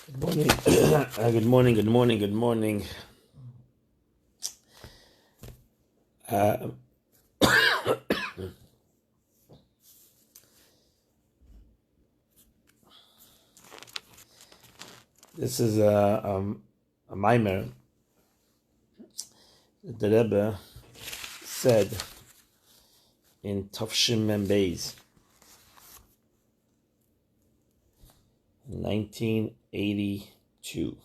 Good morning. Good morning. Good morning. Good morning. Uh, this is a Maamar that the Rebbe said in Tafshim Membeis in 1982.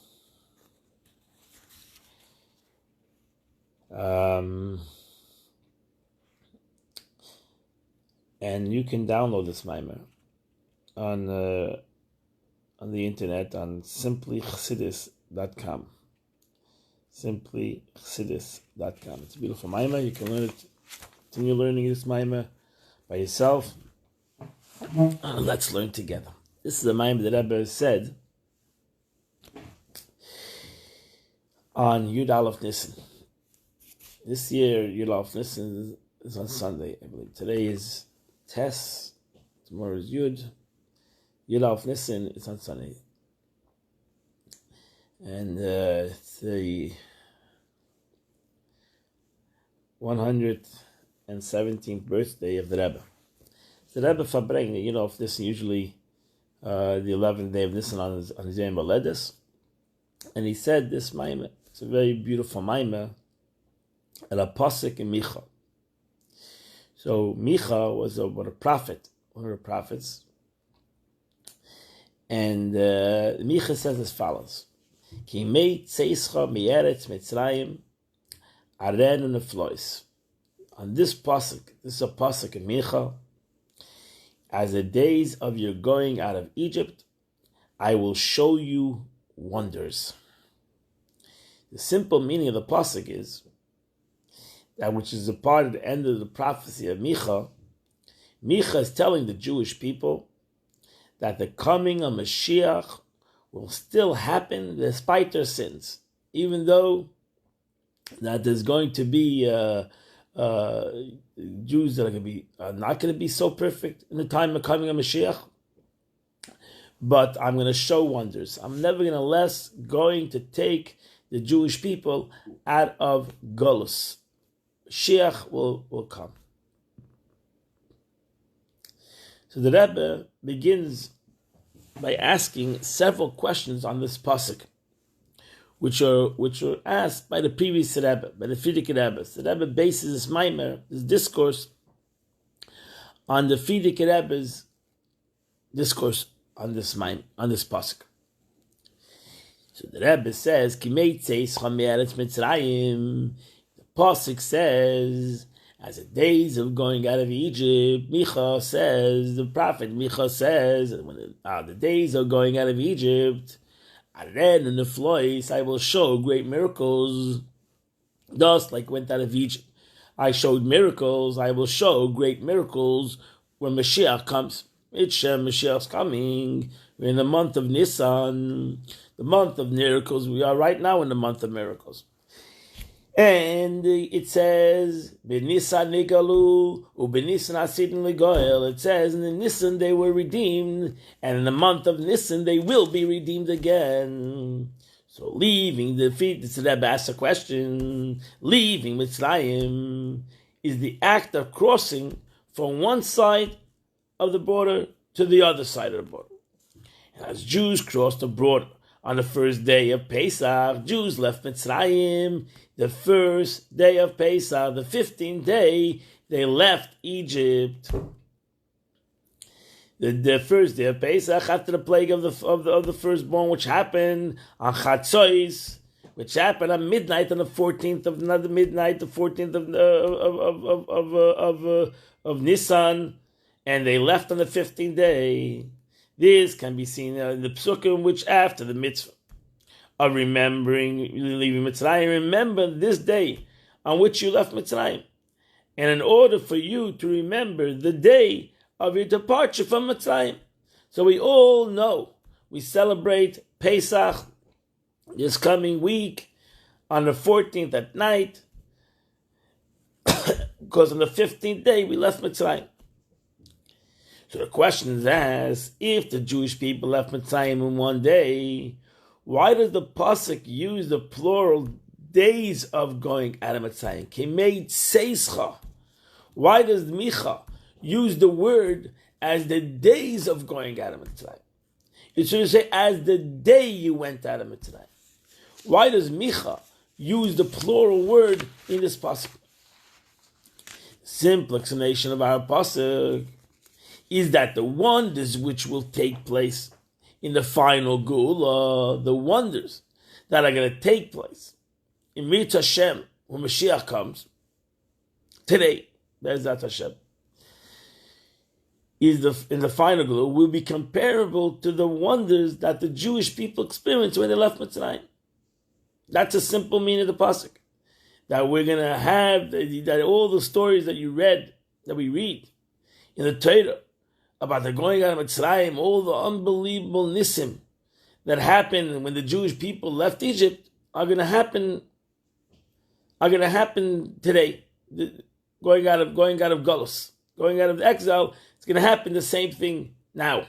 And you can download this Maamar on the internet on simplychassidus.com. Simplychassidus.com. It's a beautiful Maamar. You can learn it. Continue learning this Maamar by yourself. Let's learn together. This is a Maamar that Rabbi said on Yud Aleph Nisan. This year, Yud Aleph Nisan is on Sunday, I believe. Today is Tes. Tomorrow is Yud. Yud Aleph Nisan is on Sunday. And it's the 117th birthday of the Rebbe. The Rebbe Fabring, Yud Aleph Nisan, usually the 11th day of Nisan on his Yom Baledes. And he said this Maamar, it's a very beautiful Maamar, and a pasuk in Micha. So Micha was a prophet, one of the prophets. And Micha says as follows: Ki mei tzeischa mieretz Mitzrayim aren uneflois. On this pasuk, this is a pasuk in Micha. As the days of your going out of Egypt, I will show you wonders. The simple meaning of the pasuk is that, which is a part of the end of the prophecy of Micha. Micha is telling the Jewish people that the coming of Mashiach will still happen despite their sins, even though that there's going to be Jews that are going to be not going to be so perfect in the time of coming of Mashiach. But I'm going to show wonders. I'm never going to take the Jewish people out of Golus. Mashiach will come. So the Rebbe begins by asking several questions on this pasuk, which were asked by the previous Rebbe, by the Frierdiker Rebbe. The Rebbe bases this Maamar, this discourse, on the Frierdiker Rebbe's discourse on this pasuk. So the Rebbe says, "Kimei tzeis chameretz Mitzrayim." The pasuk says, as the days of going out of Egypt, Micha says, the prophet Micha says, when the days of going out of Egypt, Aren and the Flois, I will show great miracles. Thus, like went out of Egypt, I showed miracles, I will show great miracles when Mashiach comes. Mashiach's coming. We're in the month of Nisan, the month of miracles. We are right now in the month of miracles. And it says, "B'Nisan nigalu, u'b'Nisan asidin legoel." It says, in the Nisan they were redeemed, and in the month of Nisan they will be redeemed again. So leaving the Rebbe asks a question. Leaving Mitzrayim is the act of crossing from one side of the border to the other side of the border. And as Jews crossed the border on the first day of Pesach, Jews left Mitzrayim. The first day of Pesach, the 15th day, they left Egypt. The first day of Pesach, after the plague of the firstborn, which happened on Chatzos, which happened on midnight on the 14th of another midnight, the 14th of Nisan, and they left on the 15th day. This can be seen in the psukim, which after the mitzvah of remembering leaving Mitzrayim, remember this day on which you left Mitzrayim. And in order for you to remember the day of your departure from Mitzrayim. So we all know, we celebrate Pesach this coming week on the 14th at night, because on the 15th day we left Mitzrayim. So the question is asked, if the Jewish people left Mitzrayim in one day, Why does the pasuk use the plural days of going out of Mitzrayim? Kimei tseischa. Why does Micha use the word as the days of going out of Mitzrayim? It should say as the day you went out of Mitzrayim. Why does Micha use the plural word in this pasuk? Simple explanation of our pasuk is that the wonders which will take place in the final Geula, the wonders that are going to take place in Mirz Hashem when Mashiach comes today, Be'ezrat Hashem, in the final Geula will be comparable to the wonders that the Jewish people experienced when they left Mitzrayim. That's a simple meaning of the pasuk. That we're going to have, that all the stories that you read, that we read in the Torah, about the going out of Mitzrayim, all the unbelievable nisim that happened when the Jewish people left Egypt are going to happen today. Going out of Golus, going out of exile, it's going to happen the same thing now.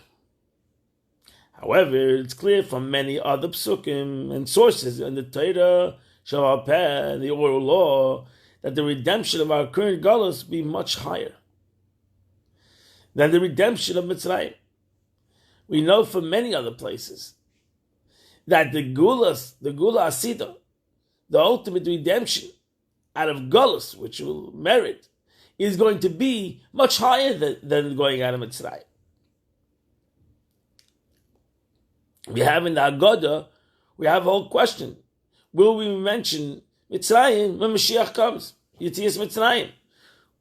However, it's clear from many other psukim and sources in the Torah, Shabbat, and the oral law, that the redemption of our current Golus be much higher than the redemption of Mitzrayim. We know from many other places that the Gula Asida, the ultimate redemption out of Golus, which will merit, is going to be much higher than going out of Mitzrayim. We have in the Haggadah, we have a whole question. Will we mention Mitzrayim when Mashiach comes? Yetzias Mitzrayim.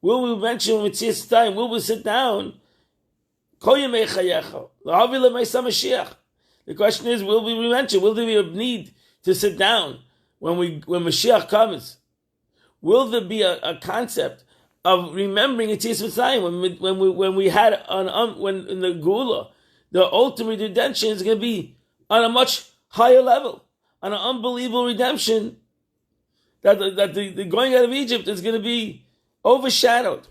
Will we mention Yetzias Mitzrayim? Will we sit down? The question is, will we mention? Will there be a need to sit down when Mashiach comes? Will there be a concept of remembering Yetzias Mitzrayim when we had when in the Geula, the ultimate redemption is going to be on a much higher level, on an unbelievable redemption that the going out of Egypt is going to be overshadowed.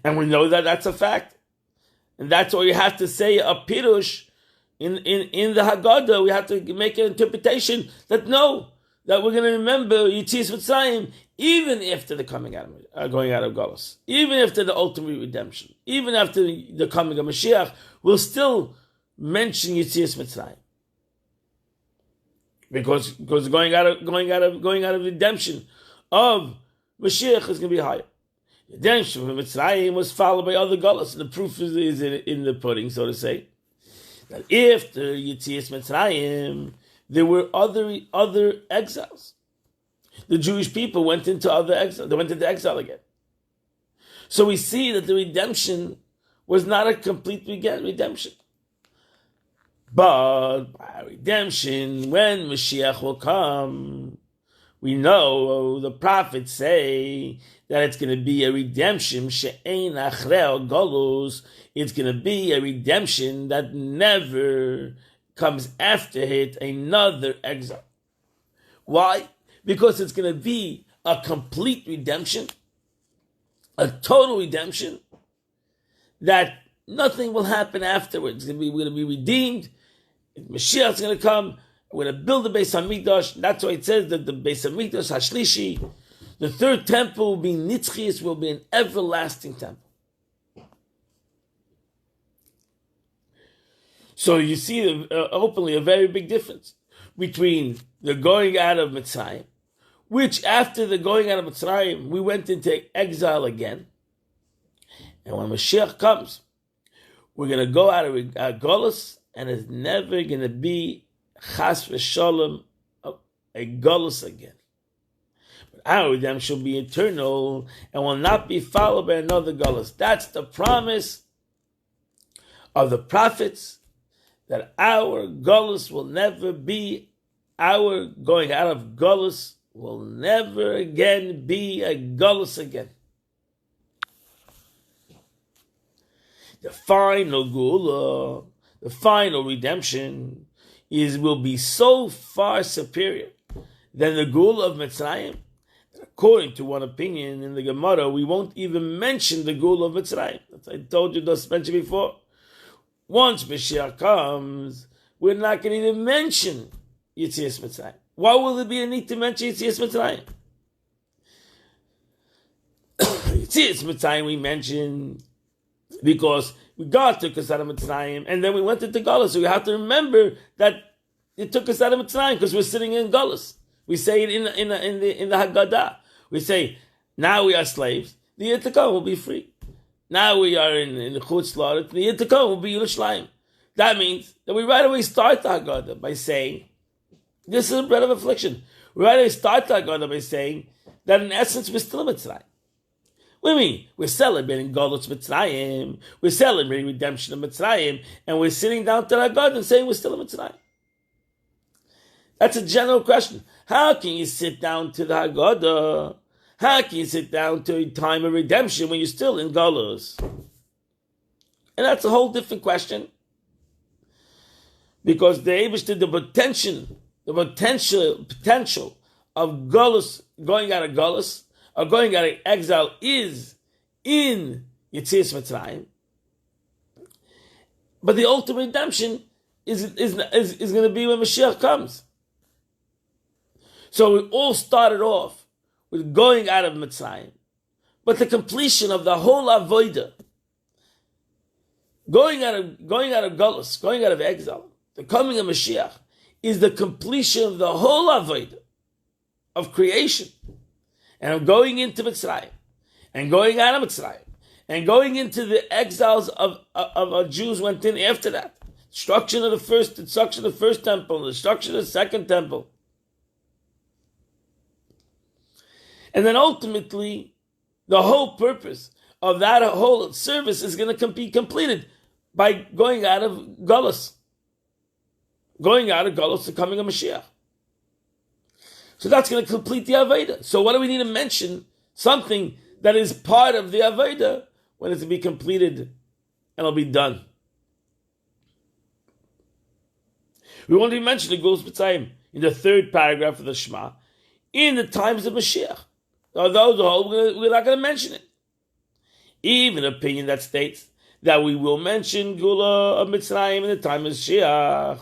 And we know that that's a fact. And that's why you have to say a pirush in the Haggadah. We have to make an interpretation that no, that we're going to remember Yetzias Mitzrayim even after the going out of Golus, even after the ultimate redemption, even after the coming of Mashiach, we'll still mention Yetzias Mitzrayim. Because going out of redemption of Mashiach is going to be higher. Redemption from Mitzrayim was followed by other Golus. And the proof is in the pudding, so to say, that after Yetzias Mitzrayim, there were other exiles. The Jewish people went into other exile. They went into exile again. So we see that the redemption was not a complete redemption. But by redemption, when Mashiach will come, we know the prophets say that it's going to be a redemption she'ein achrei golus. It's going to be a redemption that never comes after it another exile. Why? Because it's going to be a complete redemption, a total redemption, that nothing will happen afterwards. We're going to be redeemed. Mashiach's going to come. We're going to build the Beis HaMikdash. That's why it says that the Beis HaMikdash Hashlishi, the third temple, will be Nitzchias, will be an everlasting temple. So you see openly a very big difference between the going out of Mitzrayim, which after the going out of Mitzrayim, we went into exile again. And when Mashiach comes, we're going to go out of Golus, and it's never going to be Chas v'Shalom a Golus again. But our redemption will be eternal and will not be followed by another Golus. That's the promise of the prophets, that our Golus will never be, our going out of Golus will never again be a Golus again. The final Geula, the final redemption, will be so far superior than the Geula of Mitzrayim, that according to one opinion in the Gemara, we won't even mention the Geula of Mitzrayim. As I told you, just mentioned before. once Mashiach comes, we're not going to even mention Yetzias Mitzrayim. Why will there be a need to mention Yetzias Mitzrayim? Yetzias Mitzrayim we mentioned because God took us out of Mitzrayim, and then we went into Galus. So we have to remember that it took us out of Mitzrayim because we're sitting in Galus. We say it in the Haggadah. We say, now we are slaves, the year to come will be free. Now we are in the Chutz La'aretz, the year to come will be Yerushalayim. That means that we right away start the Haggadah by saying, this is a bread of affliction. We right away start the Haggadah by saying that in essence we're still in Mitzrayim. What do you mean? We're celebrating Golus Mitzrayim, we're celebrating redemption of Mitzrayim, and we're sitting down to the Haggadah and saying we're still in Mitzrayim. That's a general question. How can you sit down to the Haggadah? How can you sit down to a time of redemption when you're still in Golus? And that's a whole different question. Because the Eibishter, the potential of Golus, going out of Golus, or going out of exile, is in Yetzias Mitzrayim. But the ultimate redemption is going to be when Mashiach comes. So we all started off with going out of Mitzrayim, but the completion of the whole avodah, going out of Golus, going out of exile, the coming of Mashiach, is the completion of the whole avodah of creation, and of going into Mitzrayim, and going out of Mitzrayim, and going into the exiles of Jews went in after that. Destruction of the first temple, the destruction of the second temple. And then ultimately, the whole purpose of that whole service is going to be completed by going out of Golus. Going out of Golus, the coming of Mashiach. So that's going to complete the Aveda. So what do we need to mention? Something that is part of the Aveda when it's to be completed and it'll be done. We want to mention the Golus Mitzrayim in the third paragraph of the Shema in the times of Mashiach. Although we're not going to mention it. Even an opinion that states that we will mention Gula of Mitzrayim in the time of Mashiach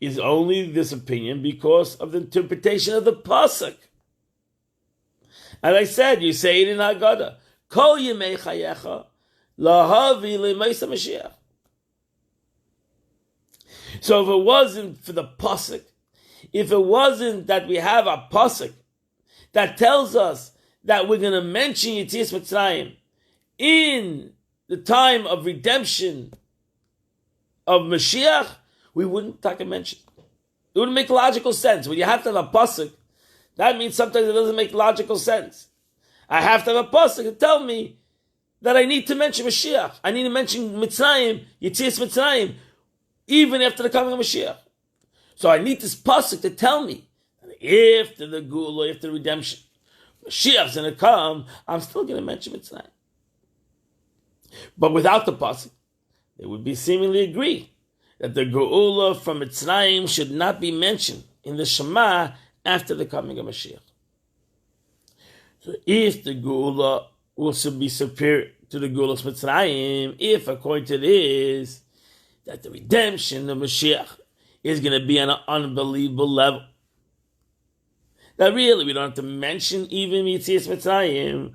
is only this opinion because of the interpretation of the pasuk. As I said, you say it in Haggadah, Kol Yemei Chayecha Lahavi Le'Meisa Mashiach. So if it wasn't for the pasuk, if it wasn't that we have a pasuk that tells us that we're going to mention Yetzias Mitzrayim in the time of redemption of Mashiach, we wouldn't take a mention. It wouldn't make logical sense. When you have to have a pasuk, that means sometimes it doesn't make logical sense. I have to have a pasuk to tell me that I need to mention Mashiach. I need to mention Mitzrayim, Yetzias Mitzrayim, even after the coming of Mashiach. So I need this pasuk to tell me after the Gula, after the redemption, Mashiach's going to come, I'm still going to mention Mitzrayim. But without the pasuk, they would be seemingly agree that the Geula from Mitzrayim should not be mentioned in the Shema after the coming of Mashiach. So if the Geula will be superior to the Geula of Mitzrayim, if according to this, that the redemption of Mashiach is going to be on an unbelievable level, that really we don't have to mention even Yetzias Mitzrayim,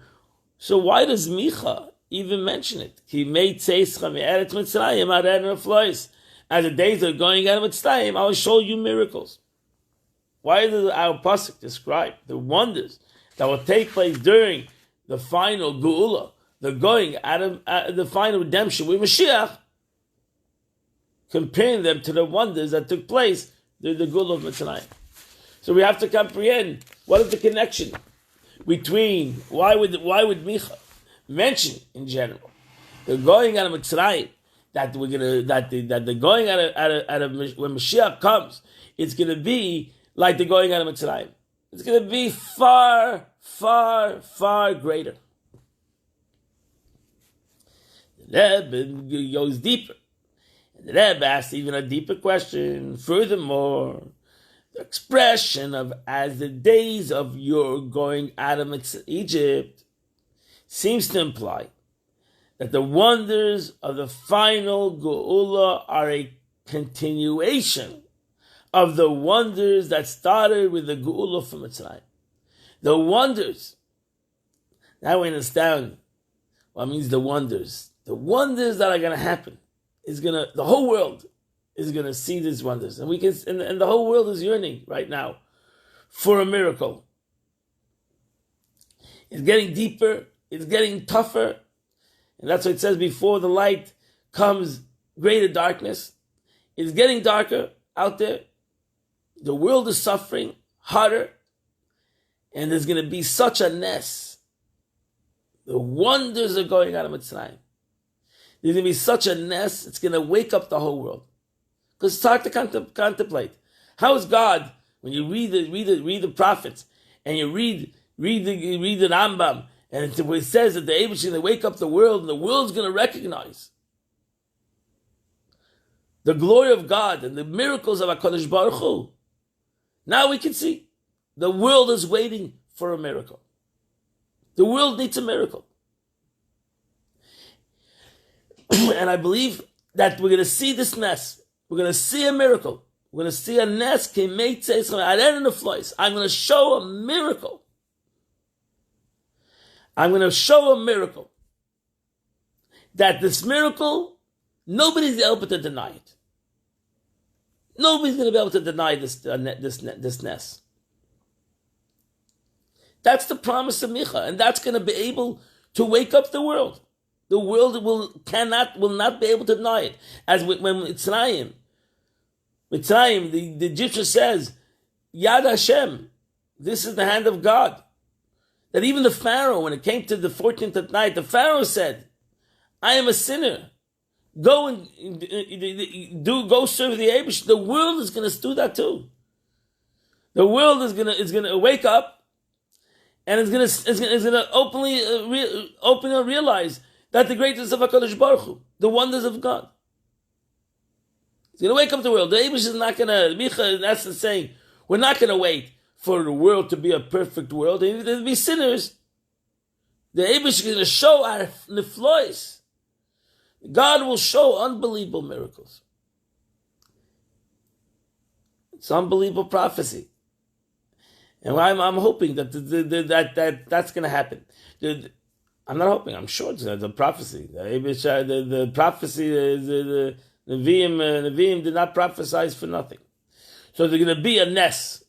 so why does Micha even mention it? He made Tzeischa me'eretz Mitzrayim ared neflois. As the days are going out of Mitzrayim, I will show you miracles. Why does our pasuk describe the wonders that will take place during the final Geula, the going out of the final redemption with Mashiach, comparing them to the wonders that took place during the Geula of Mitzrayim? So we have to comprehend what is the connection between why would Micha mention in general the going out of Mitzrayim, that the going out of when Mashiach comes, it's going to be like the going out of Mitzrayim. It's going to be far, far, far greater. The Rebbe goes deeper. And the Rebbe asks even a deeper question. Furthermore, the expression of as the days of your going out of Egypt seems to imply that the wonders of the final Geula are a continuation of the wonders that started with the Geula from Mitzrayim. The wonders. Now we understand what means the wonders. The wonders that are going to happen the whole world is going to see these wonders, and and the whole world is yearning right now for a miracle. It's getting deeper. It's getting tougher, and that's what it says: before the light comes, greater darkness. It's getting darker out there. The world is suffering harder, and there's going to be such a mess. The wonders are going out of Mitzrayim. There's going to be such a mess, it's going to wake up the whole world. Because it's hard to contemplate. How is God, when you read the prophets, and you read the Rambam, and it says that the Eibush is going to wake up the world, and the world's going to recognize the glory of God and the miracles of HaKadosh Baruch Hu. Now we can see the world is waiting for a miracle. The world needs a miracle. And I believe that we're going to see this ness. We're going to see a miracle. We're going to see a ness. I'm going to show a miracle. I'm going to show a miracle. That this miracle, nobody's able to deny it. Nobody's going to be able to deny this ness. That's the promise of Micha, and that's going to be able to wake up the world. The world will not be able to deny it. As when Mitzrayim, the Egyptian says, Yad Hashem, this is the hand of God. That even the Pharaoh, when it came to the 14th at night, the Pharaoh said, I am a sinner. Go serve the Eibush. The world is going to do that too. The world is going to wake up, and it's going to openly realize that the greatness of HaKadosh Baruch Hu, the wonders of God. It's going to wake up the world. The Eibush is not going to, Micha in essence saying, we're not going to wait for the world to be a perfect world. There'll be sinners. The Eibush is going to show our neflois. God will show unbelievable miracles. It's unbelievable prophecy. And I'm hoping that that's going to happen. I'm not hoping. I'm sure it's the prophecy. The prophecy is the Nevi'im did not prophesy for nothing. So there's going to be a ness.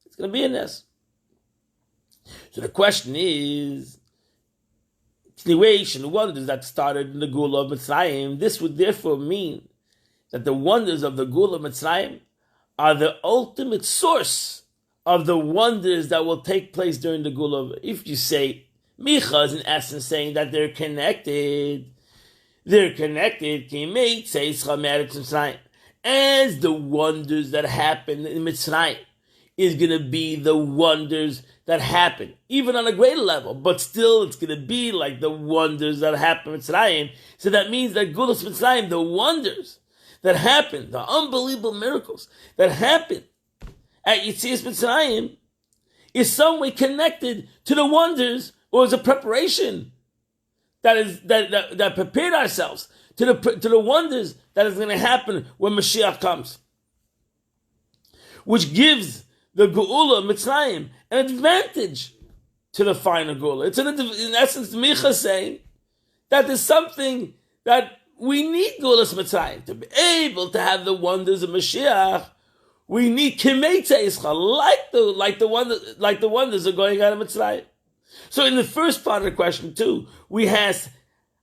It's going to be a ness. So the question is, continuation, the wonders that started in the Geula of Mitzrayim. This would therefore mean that the wonders of the Geula of Mitzrayim are the ultimate source of the wonders that will take place during the Geula. If you say Micha is in essence saying that they're connected. They're connected. As the wonders that happen in Mitzrayim is going to be the wonders that happen, even on a greater level, but still it's going to be like the wonders that happen in Mitzrayim. So that means that Gulas Mitzrayim, the wonders that happen, the unbelievable miracles that happen at Yetzias Mitzrayim, is some way connected to the wonders, or is a preparation that prepared ourselves to the wonders that is going to happen when Mashiach comes, which gives the Geula Mitzrayim an advantage to the final Geula. It's in essence Micha saying that there's something that we need Geulas Mitzrayim to be able to have the wonders of Mashiach. We need Kimei Tzeischah, like the wonders are going out of Mitzrayim. So in the first part of the question too, we asked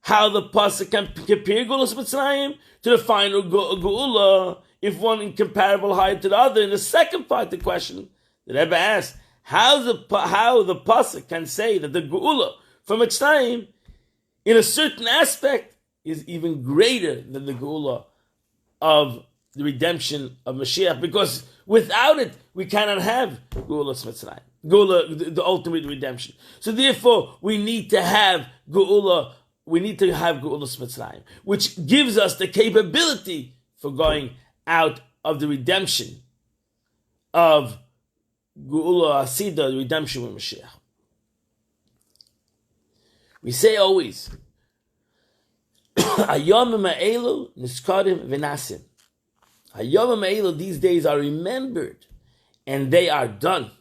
how the pasuk can compare Geulas Mitzrayim to the final Geula, if one incomparable height to the other. In the second part of the question, the Rebbe asked how the pasuk can say that the Geula from Mitzrayim, in a certain aspect, is even greater than the Geula of the redemption of Mashiach, because without it we cannot have Geulas Mitzrayim, Geula, the ultimate redemption. So therefore, we need to have Geula. We need to have Geulas Mitzrayim, which gives us the capability for going out of the redemption of Geula Asida, the redemption with Mashiach. We say always Hayomim ha'elu niskarim v'nasim. Hayomim ha'elu, these days are remembered and they are done.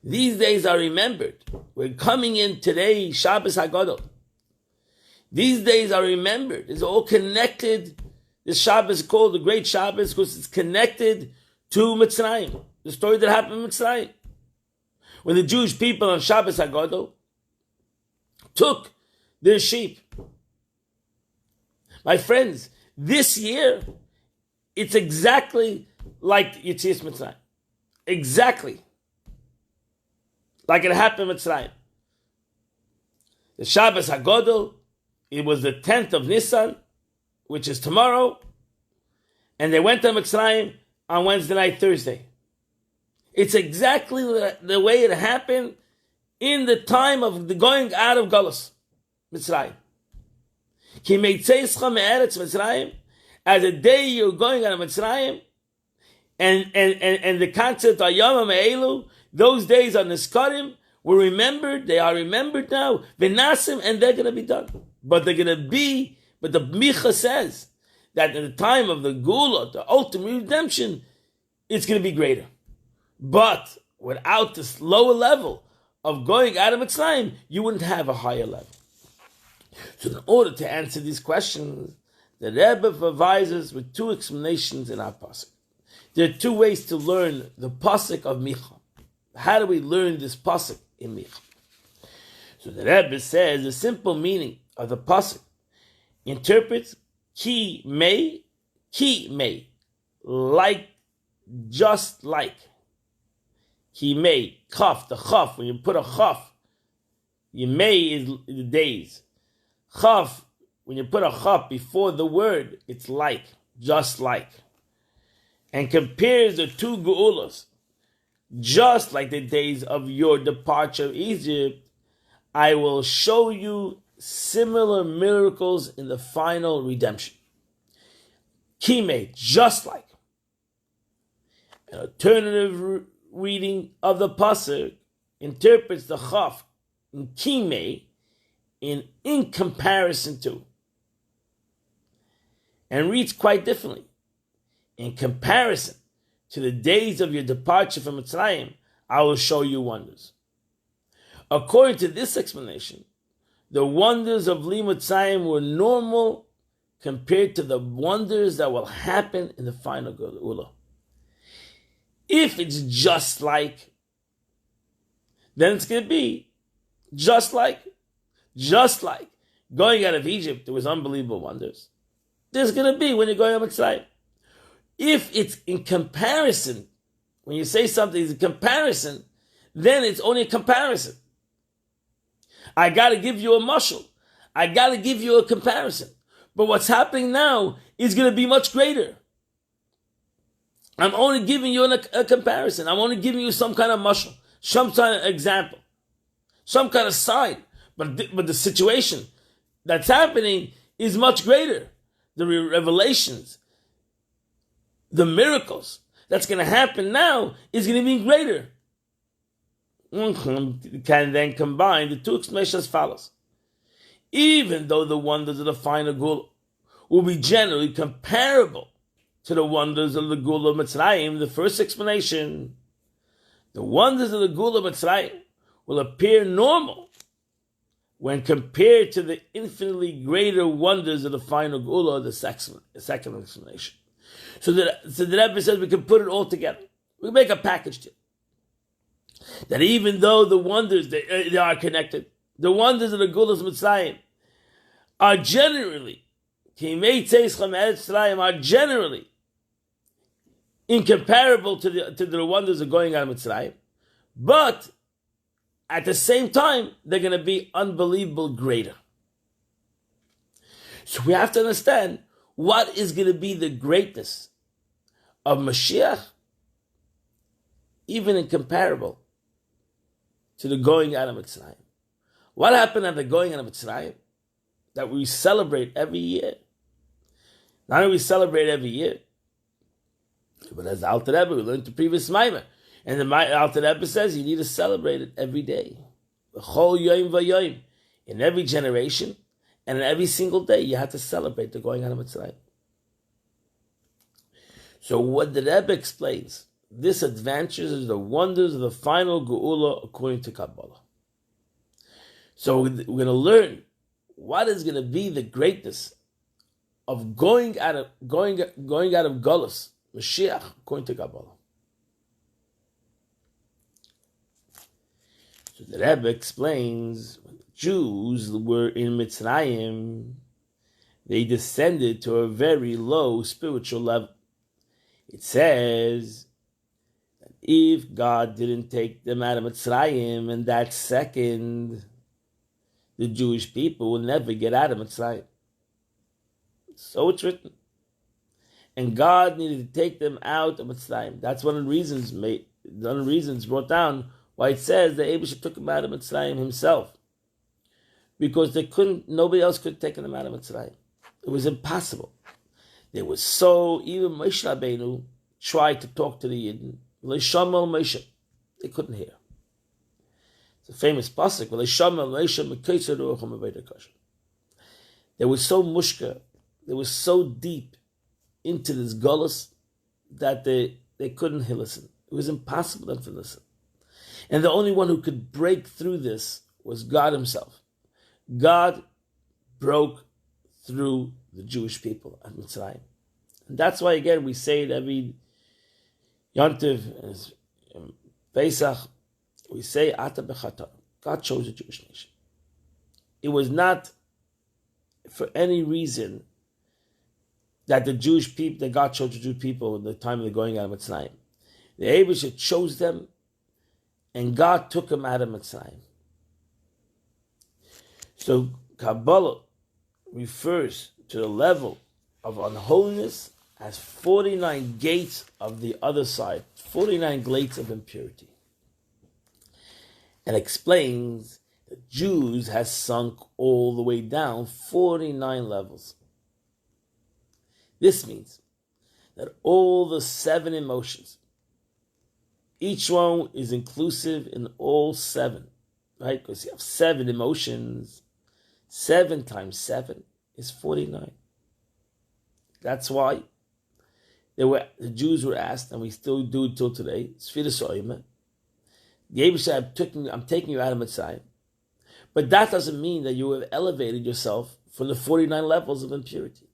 These days are remembered. We're coming in today, Shabbos HaGadol. These days are remembered. It's all connected. This Shabbos is called the Great Shabbos because it's connected to Mitzrayim. The story that happened in Mitzrayim. When the Jewish people on Shabbos HaGadol took their sheep. My friends, this year, it's exactly like Yetzias Mitzrayim. Exactly. Like it happened in Mitzrayim. The Shabbos HaGadol, it was the 10th of Nisan, which is tomorrow, and they went to Mitzrayim on Wednesday night, Thursday. It's exactly the way it happened in the time of the going out of Galus, Mitzrayim. Ki meitzeischa me'eretz Mitzrayim, as the day you're going out of Mitzrayim, and the concept of Yom Me'elu, those days on Niskarim were remembered, they are remembered now, V'nasim, and they're going to be done. But they're going to be, but the Micha says that in the time of the Gula, the ultimate redemption, it's going to be greater. But without this lower level of going out of Mitzrayim, you wouldn't have a higher level. So in order to answer these questions, the Rebbe provides us with two explanations in our pasuk. There are two ways to learn the pasuk of Micha. How do we learn this pasuk in Micha? So the Rebbe says the simple meaning of the pasuk interprets ki may, like, just like. Ki may, chaf, the chaf, when you put a chaf, may is the days. Chaf, when you put a chaf before the word, it's like, just like. And compares the two geulas, just like the days of your departure of Egypt, I will show you similar miracles in the final redemption. Kimei, just like. An alternative reading of the pasuk interprets the chaf in kimei in comparison to, and reads quite differently. In comparison to the days of your departure from Mitzrayim, I will show you wonders. According to this explanation, the wonders of Li Mitzrayim were normal compared to the wonders that will happen in the final Geula. If it's just like, then it's going to be just like. Just like going out of Egypt, there was unbelievable wonders. There's going to be when you're going out of Mitzrayim. If it's in comparison, when you say something is a comparison, then it's only a comparison. I got to give you a mashal. I got to give you a comparison. But what's happening now is going to be much greater. I'm only giving you a comparison. I'm only giving you some kind of mashal, some kind of example, some kind of sign. But the situation that's happening is much greater. The revelations, the miracles that's going to happen now is going to be greater. Can then combine the two explanations as follows. Even though the wonders of the final Gula will be generally comparable to the wonders of the Gula of Mitzrayim, the first explanation, the wonders of the Gula of Mitzrayim will appear normal when compared to the infinitely greater wonders of the final Gula, the second explanation. So the Rebbe says we can put it all together. We can make a package deal. That even though the wonders, they are connected, the wonders of the Gulas Mitzrayim are generally incomparable to the wonders of going out of Mitzrayim, but at the same time, they're going to be unbelievable greater. So we have to understand what is going to be the greatness of Mashiach, even incomparable to the going out of Mitzrayim. What happened at the going out of Mitzrayim that we celebrate every year? Not only we celebrate every year, but as the Alter Rebbe, we learned the previous Maamar. And the Alter Rebbe says you need to celebrate it every day. In every generation, And every single day you had to celebrate the going out of Mitzrayim. So what the Rebbe explains, this advances the wonders of the final Geula according to Kabbalah. So we're going to learn what is going to be the greatness of going out of Golus, Mashiach, according to Kabbalah. So the Rebbe explains, when the Jews were in Mitzrayim, they descended to a very low spiritual level. It says that if God didn't take them out of Mitzrayim in that second, the Jewish people will never get out of Mitzrayim. So it's written. And God needed to take them out of Mitzrayim. That's one of the reasons brought down why it says that Abishah took them out of Mitzrayim himself. Because nobody else could have taken them out of Mitzrayim. It was impossible. They were even Moshe Rabbeinu tried to talk to the Yidden. They couldn't hear. It's a famous pasuk. They were so mushka, they were so deep into this Golus that they couldn't listen. It was impossible for them to listen. And the only one who could break through this was God himself. God broke through the Jewish people at Mitzrayim. And that's why, again, we say it every Yontiv, Pesach, we say, Ata Bechata. God chose the Jewish nation. It was not for any reason that God chose the Jewish people at the time of the going out of Mitzrayim. The Abishah chose them, and God took them out of Mitzrayim. So Kabbalah refers to the level of unholiness as 49 gates of the other side, 49 gates of impurity. And explains that Jews has sunk all the way down 49 levels. This means that all the 7 emotions, each one is inclusive in all 7, right? Because you have 7 emotions, 7 times 7 is 49. That's why the Jews were asked, and we still do it till today, Sfiras Oyma, the Abishah, I'm taking you out of Mitzrayim. But that doesn't mean that you have elevated yourself from the 49 levels of impurity.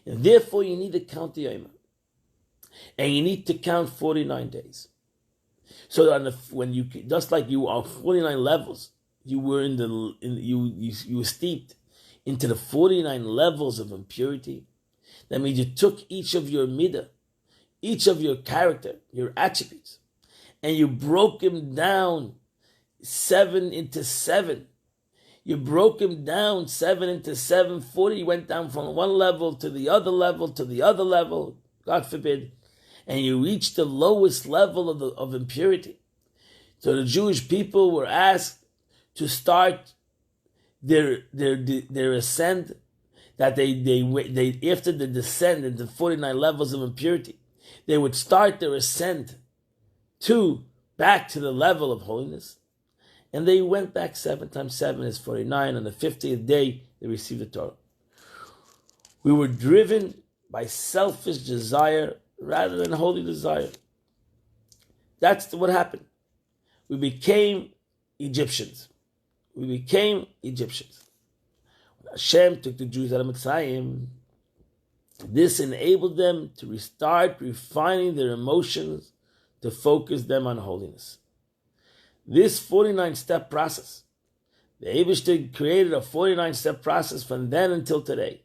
And therefore you need to count the Oyma. And you need to count 49 days. So that when you, just like you are 49 levels, you were you were steeped into the 49 levels of impurity. That means you took each of your midah, each of your character, your attributes, and you broke them down 7 into 7. You broke them down 7 into 7, 40. You went down from one level to the other level to the other level, God forbid, and you reached the lowest level of impurity. So the Jewish people were asked to start their ascent, that they after the descent into 49 levels of impurity, they would start their ascent back to the level of holiness. And they went back 7 times 7 is 49. On the 50th day, they received the Torah. We were driven by selfish desire rather than holy desire. That's what happened. We became Egyptians. When Hashem took the Jews out of Mitzrayim, this enabled them to restart refining their emotions to focus them on holiness. This 49-step process, the Eibishter created a 49-step process from then until today.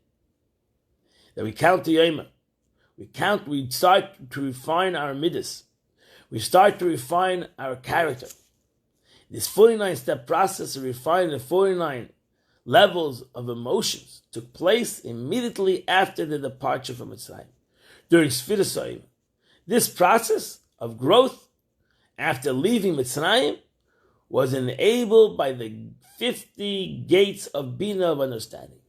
That we count the Yoma. We start to refine our midas. We start to refine our character. This 49-step process of refining the 49 levels of emotions took place immediately after the departure from Mitzrayim, during Sfiras Oyma. This process of growth after leaving Mitzrayim was enabled by the 50 gates of Bina of understanding,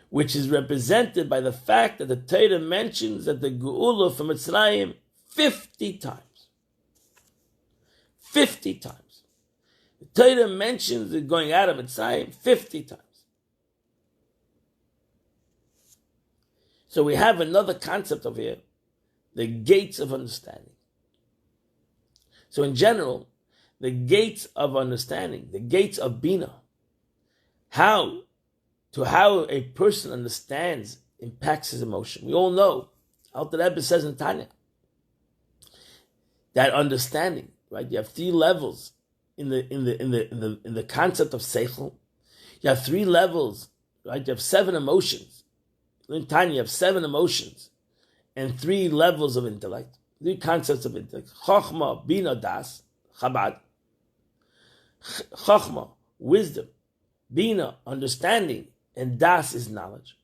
which is represented by the fact that the Torah mentions that the Geula from Mitzrayim 50 times. 50 times. The Torah mentions it going out of Mitzrayim 50 times. So we have another concept over here, the gates of understanding. So in general, the gates of understanding, the gates of Bina, how a person understands impacts his emotion. We all know, Alter Rebbe says in Tanya, that understanding, right? You have three levels in the concept of seichel. You have three levels, right? You have seven emotions. In Tanya, you have seven emotions and three levels of intellect, three concepts of intellect: Chochma, Bina, Das, Chabad. Chochma, wisdom; Bina, understanding; and Das is knowledge.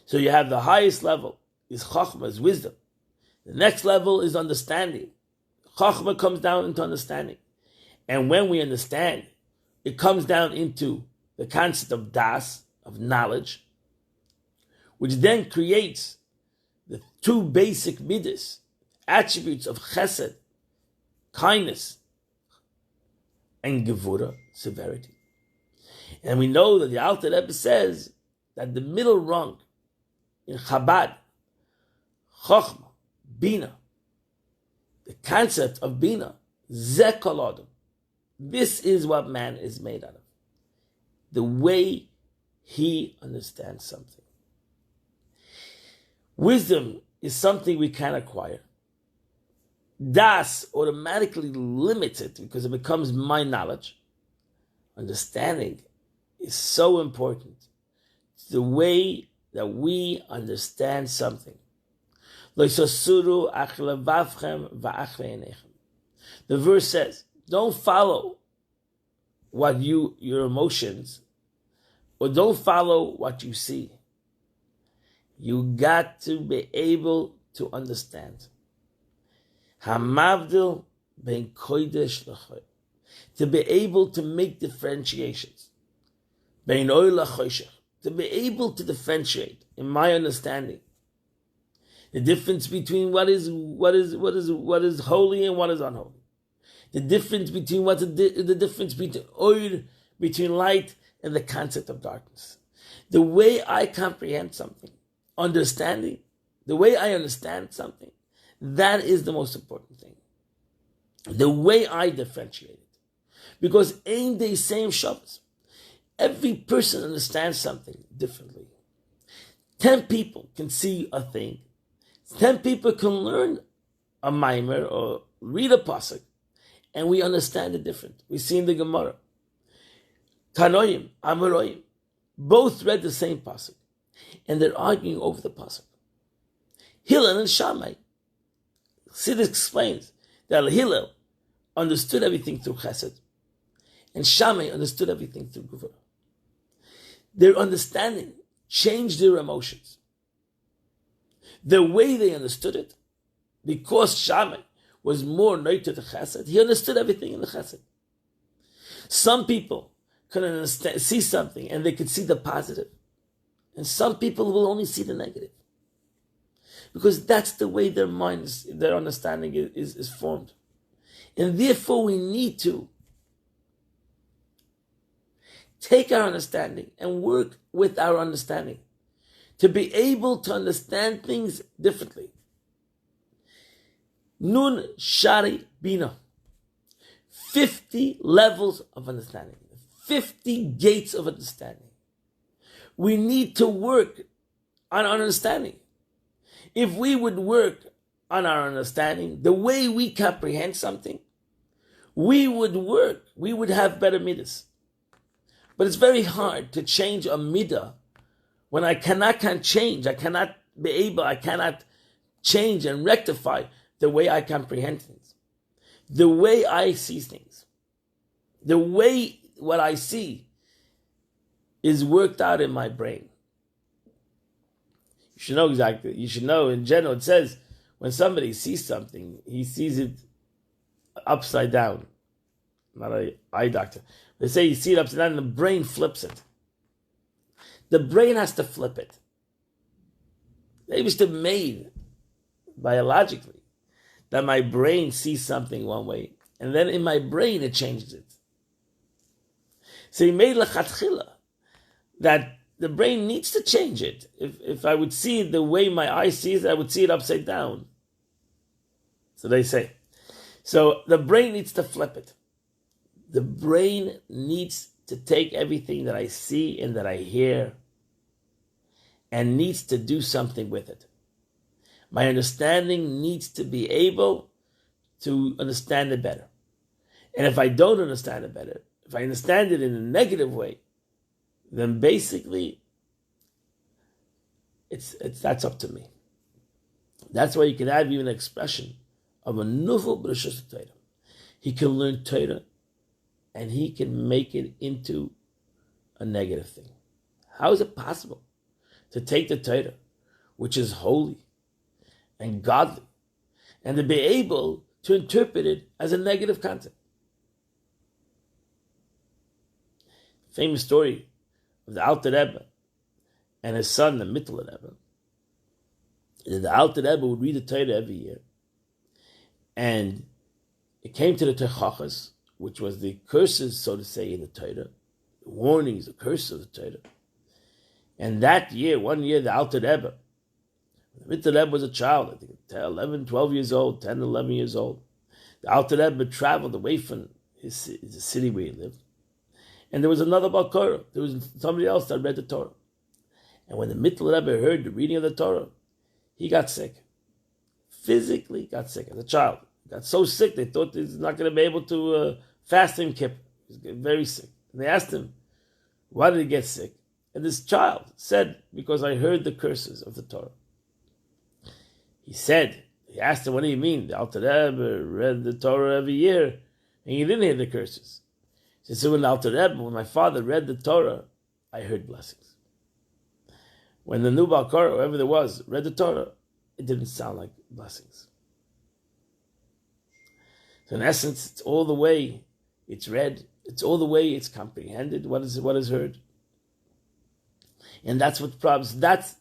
So you have the highest level is Chochma, is wisdom. The next level is understanding. Chochma comes down into understanding. And when we understand, it comes down into the concept of Das, of knowledge, which then creates the two basic midas, attributes of chesed, kindness, and gevura, severity. And we know that the Alter Rebbe says that the middle rung in Chabad, Chochma, Bina, the concept of Bina, Zeh kol adam. This is what man is made out of. The way he understands something. Wisdom is something we can acquire. Das automatically limits it because it becomes my knowledge. Understanding is so important. It's the way that we understand something. The verse says, don't follow what your emotions, or don't follow what you see. You got to be able to understand. Hamavdil ben kodesh l'choy. To be able to make differentiations. Ben oy l'choshech. To be able to differentiate, in my understanding, the difference between what is holy and what is unholy. The difference between the difference between light and the concept of darkness. The way I comprehend something, understanding, the way I understand something, that is the most important thing. The way I differentiate it. Because ain't they same Shabbos? Every person understands something differently. 10 people can see a thing. 10 people can learn a Maamar or read a pasuk, and we understand it different. We see in the Gemara, Tanoim, Amoraim, both read the same pasuk, and they're arguing over the pasuk. Hillel and Shammai. Siddur explains that Hillel understood everything through Chesed, and Shammai understood everything through Gevurah. Their understanding changed their emotions. The way they understood it, because Shammai was more neightor to Chesed, he understood everything in the Chesed. Some people can see something and they could see the positive, and some people will only see the negative, because that's the way their minds, their understanding is formed. And therefore we need to take our understanding and work with our understanding to be able to understand things differently. Nun Shari Bina. 50 levels of understanding. 50 gates of understanding. We need to work on our understanding. If we would work on our understanding, the way we comprehend something, we would have better midas. But it's very hard to change a midah when I cannot change and rectify the way I comprehend things, the way I see things, the way what I see is worked out in my brain. You should know exactly. You should know in general, it says when somebody sees something, he sees it upside down. Not an eye doctor. They say you see it upside down and the brain flips it. The brain has to flip it. They must have made biologically that my brain sees something one way, and then in my brain it changes it. So he made lechatchila that the brain needs to change it. If I would see it the way my eye sees it, I would see it upside down. So they say. So the brain needs to flip it. The brain needs to take everything that I see and that I hear and needs to do something with it. My understanding needs to be able to understand it better. And if I don't understand it better, if I understand it in a negative way, then basically that's up to me. That's why you can have even an expression of a nufel b'reshus Torah. He can learn Torah and he can make it into a negative thing. How is it possible to take the Torah, which is holy and godly, and to be able to interpret it as a negative concept? Famous story of the Alter Rebbe and his son, the Mittler Rebbe. The Alter Rebbe would read the Torah every year, and it came to the Techachas, which was the curses, so to say, in the Torah, the warnings, the curses of the Torah. And that year, one year, the Alter Rebbe, the Mittler Rebbe was a child, I think 11, 12 years old, 10, 11 years old. The Alter Rebbe traveled away from the city where he lived. And there was another Balkara. There was somebody else that read the Torah. And when the Mittler Rebbe heard the reading of the Torah, he got sick. Physically got sick as a child. He got so sick they thought he's not going to be able to fast in Kippur. He was very sick. And they asked him, why did he get sick? And this child said, because I heard the curses of the Torah. He asked him, what do you mean? The Alter Rebbe read the Torah every year and he didn't hear the curses. He said, when the Alter Rebbe, when my father read the Torah, I heard blessings. When the new Balkar, whoever there was, read the Torah, it didn't sound like blessings. So in essence, it's all the way it's read, it's all the way it's comprehended, what is heard. And that's what problems, that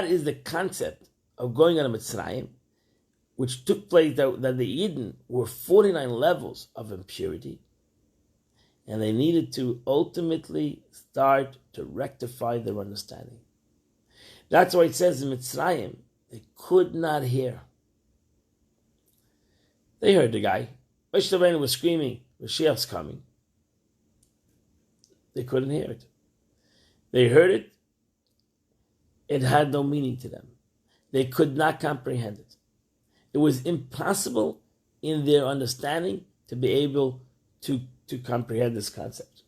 is the concept of going on a Mitzrayim, which took place that the Eden were 49 levels of impurity, and they needed to ultimately start to rectify their understanding. That's why it says in Mitzrayim, they could not hear. They heard the guy. Moshe Rabbeinu was screaming, Mashiach's coming. They couldn't hear it. They heard it. It had no meaning to them. They could not comprehend it. It was impossible in their understanding to be able to comprehend this concept.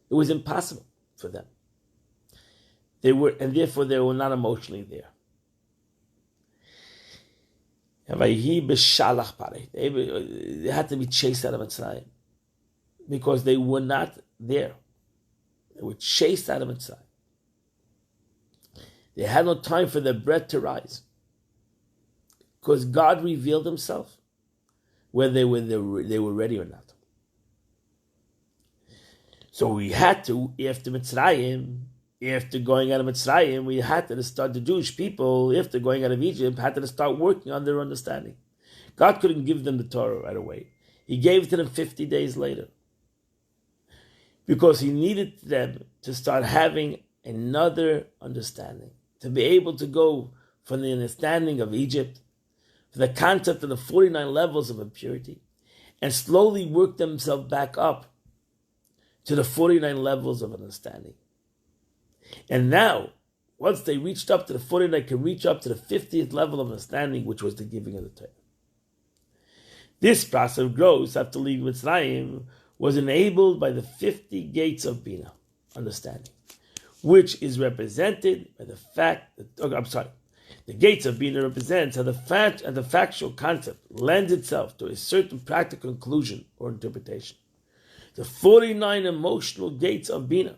It was impossible for them. And therefore they were not emotionally there. They had to be chased out of Mitzrayim because they were not there. They were chased out of Mitzrayim. They had no time for their breath to rise because God revealed Himself whether they were ready or not. So we had to, after Mitzrayim, after going out of Mitzrayim, we had to start, the Jewish people, after going out of Egypt, had to start working on their understanding. God couldn't give them the Torah right away. He gave it to them 50 days later. Because He needed them to start having another understanding, to be able to go from the understanding of Egypt, for the concept of the 49 levels of impurity, and slowly work themselves back up to the 49 levels of understanding. And now, once they reached up to the 49, they can reach up to the 50th level of understanding, which was the giving of the Torah. This process of growth after leaving Mitzrayim was enabled by the 50 gates of Bina, understanding, which is represented by the fact that, the gates of Bina represents how the factual concept lends itself to a certain practical conclusion or interpretation. The 49 emotional gates of Bina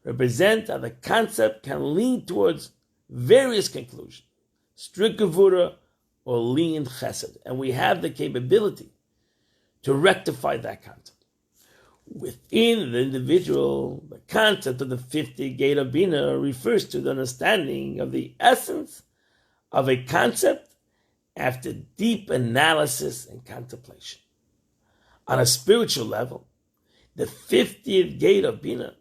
represent how the concept can lean towards various conclusions, strict gevura or lenient chesed, and we have the capability to rectify that concept. Within the individual, the concept of the 50th gate of Bina refers to the understanding of the essence of a concept after deep analysis and contemplation. On a spiritual level, the 50th gate of Bina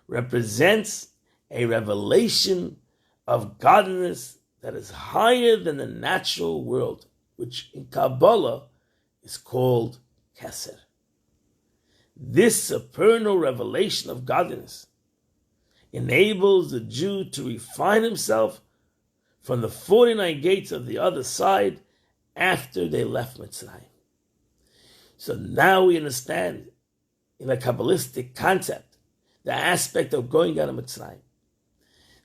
represents a revelation of godliness that is higher than the natural world, which in Kabbalah is called Keser. This supernal revelation of godliness enables the Jew to refine himself from the 49 gates of the other side after they left Mitzrayim. So now we understand in a Kabbalistic concept the aspect of going out of Mitzrayim.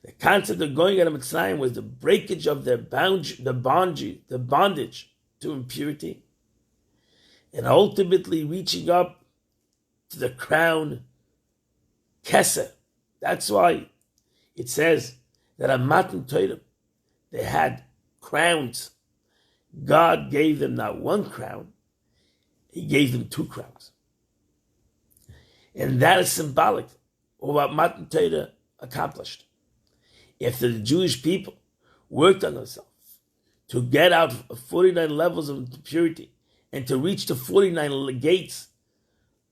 The concept of going out of Mitzrayim was the breakage of their bondage to impurity, and ultimately reaching up to the crown Keser. That's why it says that at Matan Torah they had crowns. God gave them not one crown, He gave them 2 crowns. And that is symbolic of what Matan Torah accomplished. If the Jewish people worked on themselves to get out of 49 levels of purity and to reach the 49 gates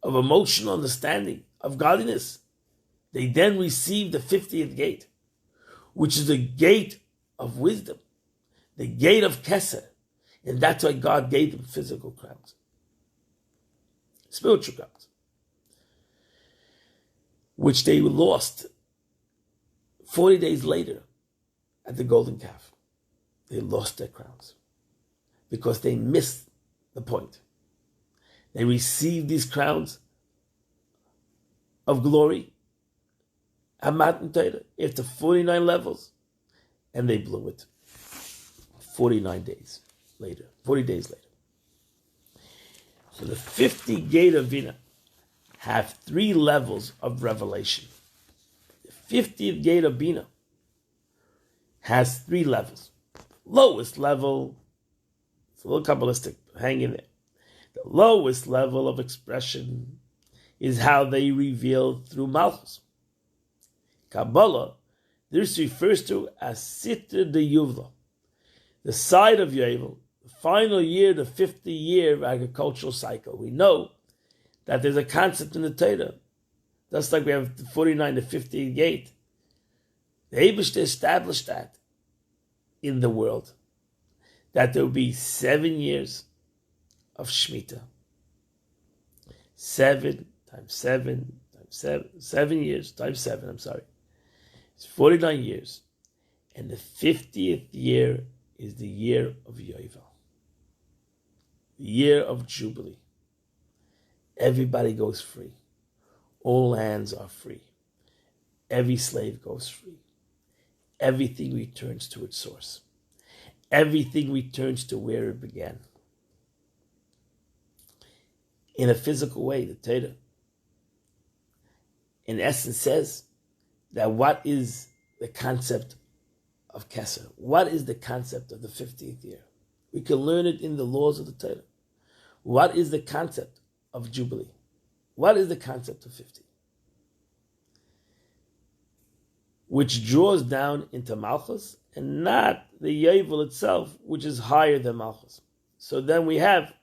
of emotional understanding of godliness, they then received the 50th gate, which is the gate of wisdom, the gate of Keser. And that's why God gave them physical crowns, spiritual crowns, which they lost 40 days later at the Golden Calf. They lost their crowns because they missed the point. They received these crowns of glory at Matan Torah after 49 levels, and they blew it 40 days later. So the 50 gate of Bina have 3 levels of revelation. The 50th gate of Bina has 3 levels. Lowest level, it's a little Kabbalistic, hang in there. The lowest level of expression is how they reveal through Malchus. Kabbalah, this refers to as Sitra de Yuvla, the side of Yovel, the final year, the 50-year of agricultural cycle. We know that there's a concept in the Torah, just like we have the 49 to 50 gate. The Eibishter established that in the world, that there will be 7 years of Shemitah. 7 times 7 times 7, 7 years times 7, It's 49 years. And the 50th year is the year of Yovel, the year of Jubilee. Everybody goes free. All lands are free. Every slave goes free. Everything returns to its source. Everything returns to where it began. In a physical way, the Torah, in essence, says that what is the concept of Keser? What is the concept of the 50th year? We can learn it in the laws of the Torah. What is the concept of Jubilee? What is the concept of 50? Which draws down into Malchus and not the Yovel itself, which is higher than Malchus. So then we have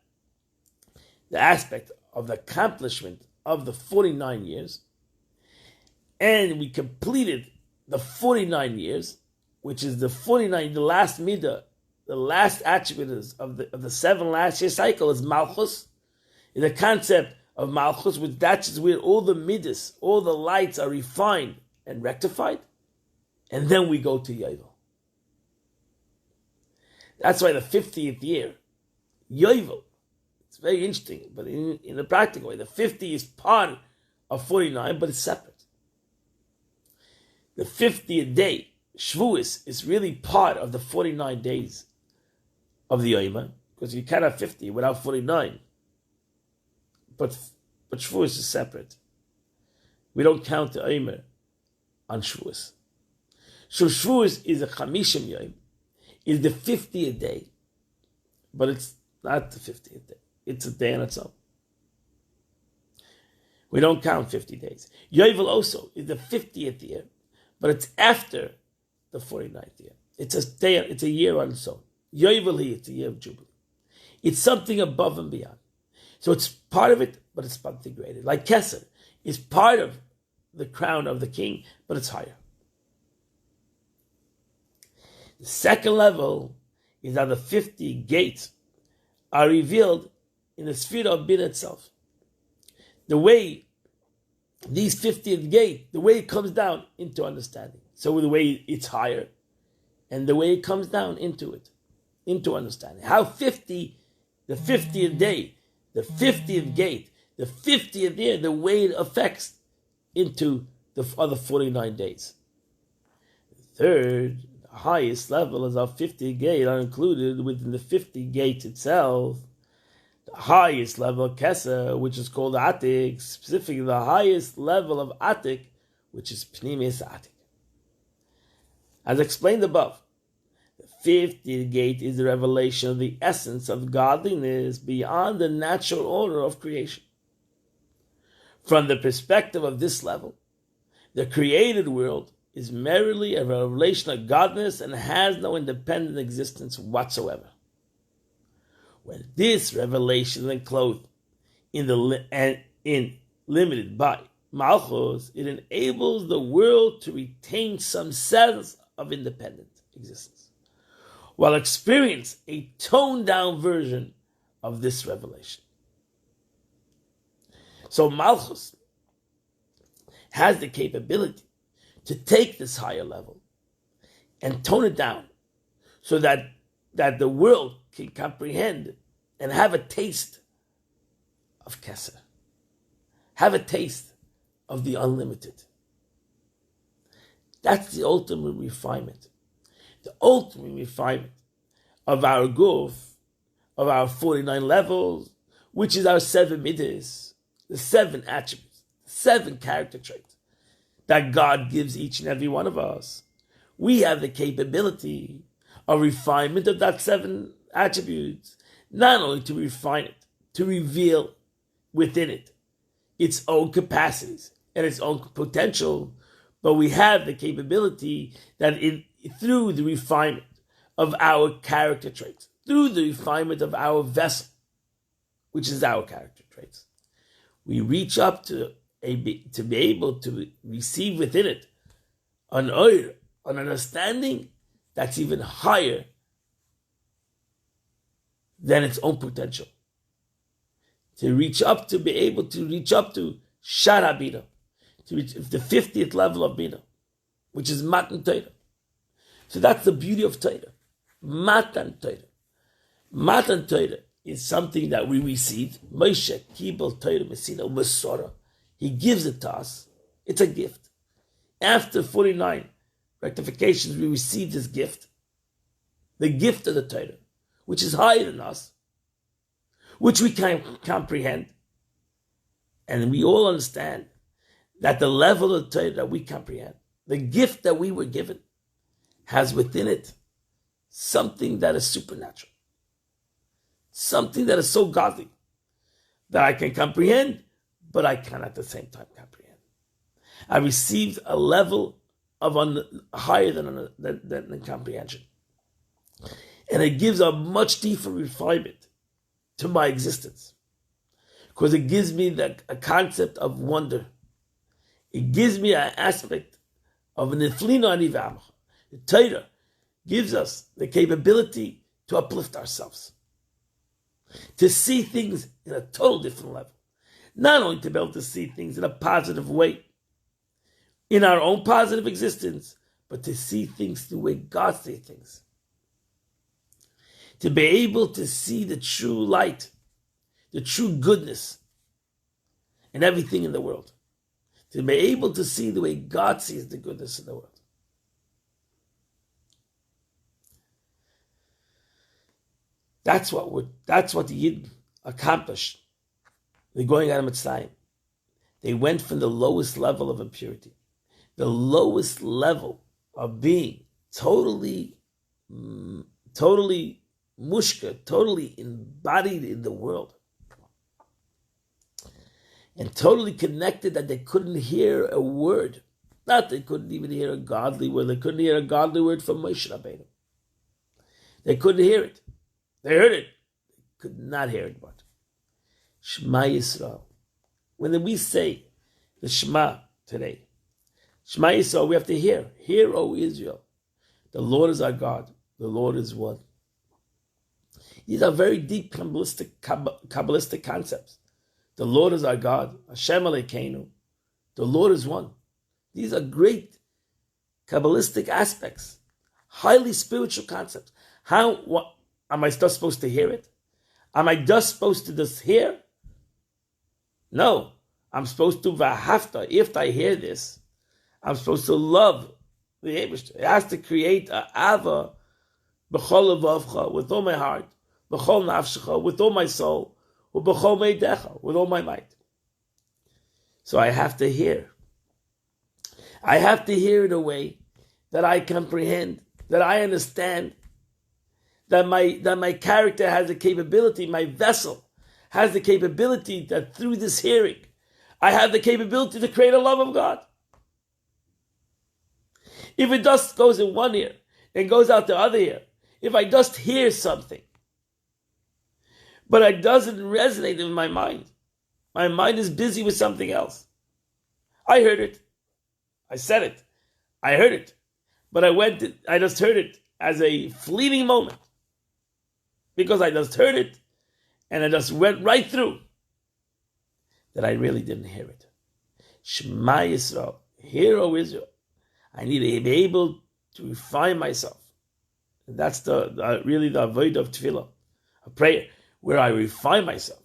the aspect of the accomplishment of the 49 years, and we completed the 49 years, which is the 49, the last midah, the last attribute of the 7 last year cycle is Malchus. The concept of Malchus, which that is where all the midas, all the lights are refined and rectified, and then we go to Yovel. That's why the 50th year, Yovel, it's very interesting, but in a practical way, the 50 is part of 49, but it's separate. The 50th day, Shavuos, is really part of the 49 days of the Yoma, because you can't have 50 without 49. But Shavuos is separate. We don't count the Yoma on Shavuos. So Shavuos is a Chamishim Yom, is the 50th day, but it's not the 50th day. It's a day on its own. We don't count 50 days. Yovel also is the 50th year, but it's after the 49th year. It's a day, it's a year on its own. Yovel, it's a year of Jubilee. It's something above and beyond. So it's part of it, but it's something greater. Like Keser is part of the crown of the king, but it's higher. The second level is that the 50 gates are revealed in the sphere of Bina itself. The way these 50th gate, the way it comes down into understanding. So the way it's higher, and the way it comes down into it, into understanding. How 50, the 50th day, the 50th gate, the 50th year, the way it affects into the other 49 days. Third, the highest level is our 50 gate are included within the 50 gate itself. The highest level of Keser, which is called Atik, specifically the highest level of Atik, which is Pnimis Atik. As explained above, the 50th gate is the revelation of the essence of godliness beyond the natural order of creation. From the perspective of this level, the created world is merely a revelation of godliness and has no independent existence whatsoever. When this revelation is enclosed in limited by Malchus, it enables the world to retain some sense of independent existence, while experience a toned-down version of this revelation. So Malchus has the capability to take this higher level and tone it down so that the world can comprehend and have a taste of Keser, have a taste of the unlimited. That's the ultimate refinement. The ultimate refinement of our guf, of our 49 levels, which is our 7 midas, the 7 attributes, 7 character traits that God gives each and every one of us. We have the capability of refinement of that 7 attributes, not only to refine it, to reveal within it its own capacities and its own potential, but we have the capability that through the refinement of our character traits, through the refinement of our vessel, which is our character traits, we reach up to be able to receive within it an oir, an understanding that's even higher than its own potential. To reach up to be able to reach up to Shara Bina, to reach the 50th level of Bina, which is Matan Torah. So that's the beauty of Torah. Matan Torah. Matan Torah is something that we receive. Moshe Kibel Torah Messina Masora. He gives it to us. It's a gift. After 49 rectifications, we receive this gift. The gift of the Torah, which is higher than us, which we can comprehend. And we all understand that the level of Torah that we comprehend, the gift that we were given, has within it something that is supernatural, something that is so godly that I can comprehend, but I can at the same time comprehend. I received a level of higher than comprehension, and it gives a much deeper refinement to my existence, because it gives me a concept of wonder. It gives me an aspect of an niflino anivam. The Torah gives us the capability to uplift ourselves, to see things in a total different level. Not only to be able to see things in a positive way, in our own positive existence, but to see things the way God sees things. To be able to see the true light, the true goodness in everything in the world. To be able to see the way God sees the goodness in the world. That's what the Yid accomplished. They're going out of Mitzrayim. They went from the lowest level of impurity, the lowest level of being totally mushka, totally embodied in the world, and totally connected that they couldn't hear a word. Not they couldn't even hear a godly word. They couldn't hear a godly word from Moshe Rabbeinu. They couldn't hear it. They heard it. They could not hear it, but Shema Yisrael. When we say the Shema today, Shema Yisrael, we have to hear. Hear, O Israel. The Lord is our God. The Lord is one. These are very deep Kabbalistic concepts. The Lord is our God. Hashem Elokeinu. The Lord is one. These are great Kabbalistic aspects, highly spiritual concepts. What am I just supposed to hear it? Am I just supposed to just hear? No, I'm supposed to v'ahavta. If I hear this, I'm supposed to love the Eibishter. It has to create a ava b'chol levavcha, with all my heart, b'chol nafshecha, with all my soul, u'b'chol meidecha, with all my might. So I have to hear. I have to hear in a way that I comprehend, that I understand, that my character has the capability, my vessel has the capability that through this hearing, I have the capability to create a love of God. If it just goes in one ear and goes out the other ear, if I just hear something, but it doesn't resonate in my mind is busy with something else. I heard it. I said it. I heard it. But I just heard it as a fleeting moment. Because I just heard it, and I just went right through, that I really didn't hear it. Shema Yisrael, hear, O Israel. I need to be able to refine myself. And that's really the avodah of tefillah, a prayer where I refine myself.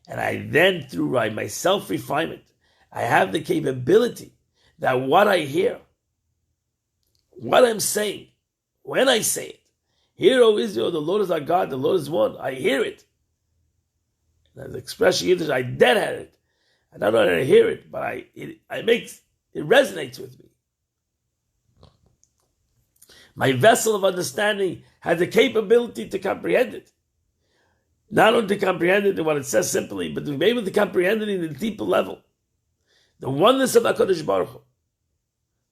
And I then, through my self-refinement, I have the capability that what I hear, what I'm saying, when I say it, hear, O Israel, the Lord is our God, the Lord is one. I hear it. And the expression Yiddish, I dead had it. I don't know how to hear it, but it resonates with me. My vessel of understanding has the capability to comprehend it. Not only to comprehend it in what it says simply, but to be able to comprehend it in a deeper level. The oneness of HaKadosh Baruch Hu.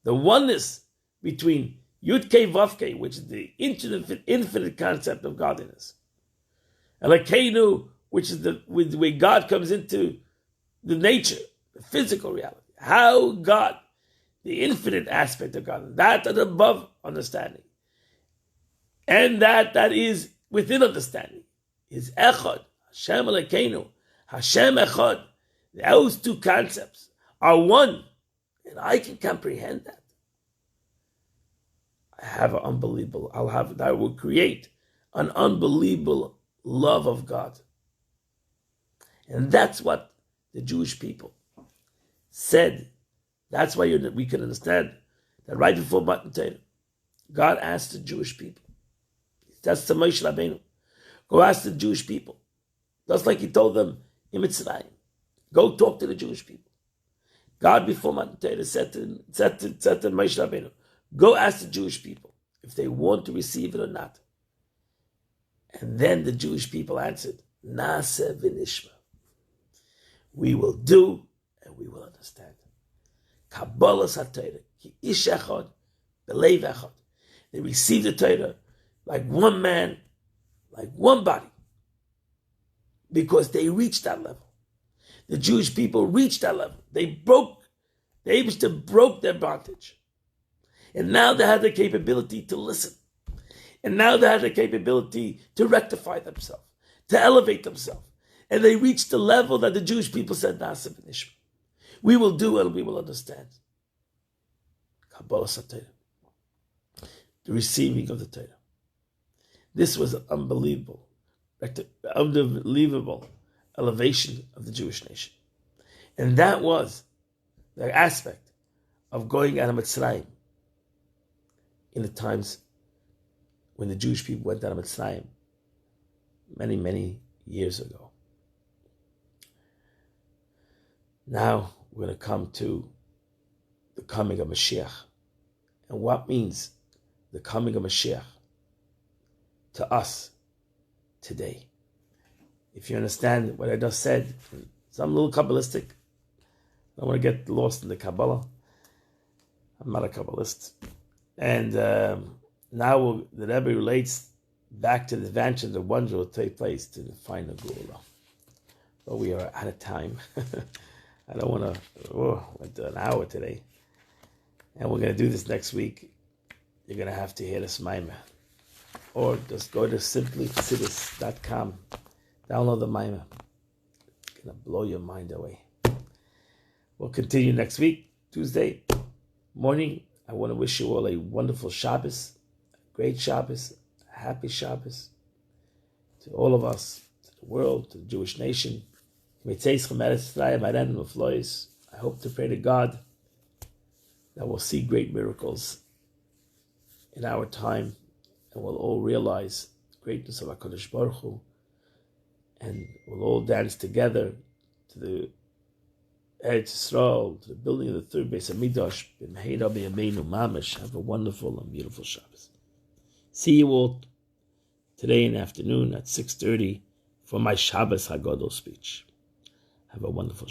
The oneness between Yud Kei Vav Kei, which is the infinite concept of godliness, and Elokeinu, which is the way God comes into the nature, the physical reality. How God, the infinite aspect of God, that above understanding, and that is within understanding, is Echad, Hashem Elokeinu, Hashem Echad. Those two concepts are one, and I can comprehend that. That will create an unbelievable love of God. And that's what the Jewish people said. That's why we can understand that right before Matan Torah, God asked the Jewish people. That's the Moshe Rabbeinu. Go ask the Jewish people. Just like he told them in Mitzrayim. Go talk to the Jewish people. God before Matan Torah said to Moshe Rabbeinu, go ask the Jewish people if they want to receive it or not. And then the Jewish people answered, Naaseh v'nishma. We will do and we will understand. Kabbalah HaTorah, ki ish echad, b'leiv echad. They received the Torah like one man, like one body, because they reached that level. The Jewish people reached that level. They broke their bondage. And now they had the capability to listen. And now they had the capability to rectify themselves, to elevate themselves. And they reached the level that the Jewish people said, Naaseh v'nishma. We will do and we will understand. Kabbalah HaTorah. The receiving of the Torah. This was an unbelievable elevation of the Jewish nation. And that was the aspect of going out of Mitzrayim in the times when the Jewish people went out of Mitzrayim many, many years ago. Now we're going to come to the coming of Mashiach. And what means the coming of Mashiach to us today? If you understand what I just said, some little Kabbalistic. I don't want to get lost in the Kabbalah. I'm not a Kabbalist. And now the Rebbe relates back to the adventure, the wonder will take place to the final Gula. But we are out of time. I don't want to, went an hour today. And we're going to do this next week. you're going to have to hear this Maamar. Or just go to simplychassidus.com. Download the Maamar. It's going to blow your mind away. We'll continue next week, Tuesday morning. I want to wish you all a wonderful Shabbos, a great Shabbos, a happy Shabbos. To all of us, to the world, to the Jewish nation. I hope to pray to God that we'll see great miracles in our time, and we'll all realize the greatness of HaKadosh Baruch Hu, and we'll all dance together to the Eretz Yisrael, to the building of the third Beis Hamikdash. Have a wonderful and beautiful Shabbos. See you all today in the afternoon at 6:30 for my Shabbos Hagadol speech. Have a wonderful